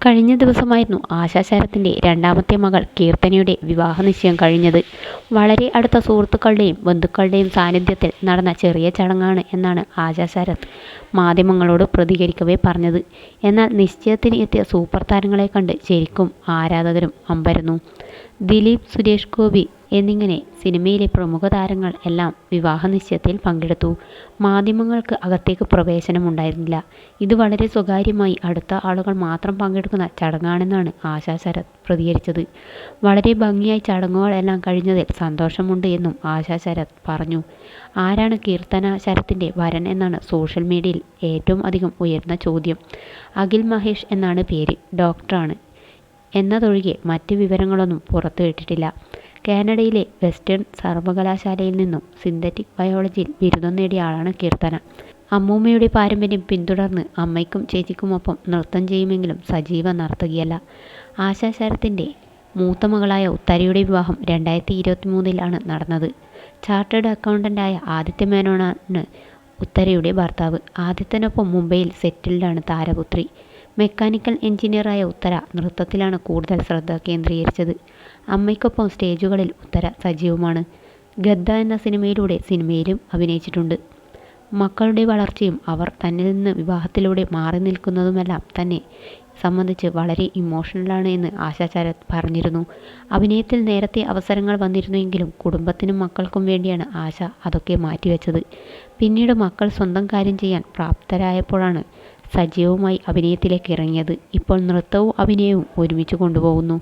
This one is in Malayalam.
കഴിഞ്ഞ ദിവസമായിരുന്നു ആശാ ശരത്തിൻ്റെ രണ്ടാമത്തെ മകൾ കീർത്തനയുടെ വിവാഹ നിശ്ചയം കഴിഞ്ഞത്. വളരെ അടുത്ത സുഹൃത്തുക്കളുടെയും ബന്ധുക്കളുടെയും സാന്നിധ്യത്തിൽ നടന്ന ചെറിയ ചടങ്ങാണ് എന്നാണ് ആശാ ശരത്ത് മാധ്യമങ്ങളോട് പ്രതികരിക്കവേ പറഞ്ഞത്. എന്നാൽ നിശ്ചയത്തിന് എത്തിയ സൂപ്പർ താരങ്ങളെ കണ്ട് ശരിക്കും ആരാധകരും അമ്പരന്നു. ദിലീപ്, സുരേഷ് ഗോപി എന്നിങ്ങനെ സിനിമയിലെ പ്രമുഖ താരങ്ങൾ എല്ലാം വിവാഹ നിശ്ചയത്തിൽ പങ്കെടുത്തു. മാധ്യമങ്ങൾക്ക് അകത്തേക്ക് പ്രവേശനമുണ്ടായിരുന്നില്ല. ഇത് വളരെ സ്വകാര്യമായി അടുത്ത ആളുകൾ മാത്രം പങ്കെടുക്കുന്ന ചടങ്ങാണെന്നാണ് ആശാ ശരത്ത് പ്രതികരിച്ചത്. വളരെ ഭംഗിയായി ചടങ്ങുകൾ എല്ലാം കഴിഞ്ഞതിൽ സന്തോഷമുണ്ട് എന്നും ആശാ ശരത്ത് പറഞ്ഞു. ആരാണ് കീർത്തന ശരത്തിൻ്റെ വരൻ എന്നാണ് സോഷ്യൽ മീഡിയയിൽ ഏറ്റവും അധികം ഉയർന്ന ചോദ്യം. അഖിൽ മഹേഷ് എന്നാണ് പേര്. ഡോക്ടറാണ് എന്നതൊഴികെ മറ്റ് വിവരങ്ങളൊന്നും പുറത്തുവിട്ടിട്ടില്ല. കാനഡയിലെ വെസ്റ്റേൺ സർവകലാശാലയിൽ നിന്നും സിന്തറ്റിക് ബയോളജിയിൽ ബിരുദം നേടിയ ആളാണ് കീർത്തന. അമ്മൂമ്മയുടെ പാരമ്പര്യം പിന്തുടർന്ന് അമ്മയ്ക്കും ചേച്ചിക്കുമൊപ്പം നൃത്തം ചെയ്യുമെങ്കിലും സജീവ നർത്തകിയല്ല. ആശാ ശരത്തിൻ്റെ മൂത്ത മകളായ ഉത്തരയുടെ വിവാഹം 2023 നടന്നത്. ചാർട്ടേഡ് അക്കൗണ്ടൻ്റായ ആദിത്യ മേനോനാണ് ഉത്തരയുടെ ഭർത്താവ്. ആദിത്യനൊപ്പം മുംബൈയിൽ സെറ്റിൽഡാണ് താരപുത്രി. മെക്കാനിക്കൽ എഞ്ചിനീയറായ ഉത്തര നൃത്തത്തിലാണ് കൂടുതൽ ശ്രദ്ധ കേന്ദ്രീകരിച്ചത്. അമ്മയ്ക്കൊപ്പം സ്റ്റേജുകളിൽ ഉത്തര സജീവമാണ്. ഗദ്ദ എന്ന സിനിമയിലും അഭിനയിച്ചിട്ടുണ്ട്. മക്കളുടെ വളർച്ചയും അവർ തന്നിൽ നിന്ന് വിവാഹത്തിലൂടെ മാറി നിൽക്കുന്നതുമെല്ലാം തന്നെ സംബന്ധിച്ച് വളരെ ഇമോഷണലാണ് എന്ന് ആശാ ശരത്ത് പറഞ്ഞിരുന്നു. അഭിനയത്തിൽ നേരത്തെ അവസരങ്ങൾ വന്നിരുന്നുവെങ്കിലും കുടുംബത്തിനും മക്കൾക്കും വേണ്ടിയാണ് ആശ അതൊക്കെ മാറ്റിവെച്ചത്. പിന്നീട് മക്കൾ സ്വന്തം കാര്യം ചെയ്യാൻ പ്രാപ്തരായപ്പോഴാണ് സജീവമായി അഭിനയത്തിലേക്ക് ഇറങ്ങിയത്. ഇപ്പോൾ നൃത്തവും അഭിനയവും ഒരുമിച്ച് കൊണ്ടുപോകുന്നു.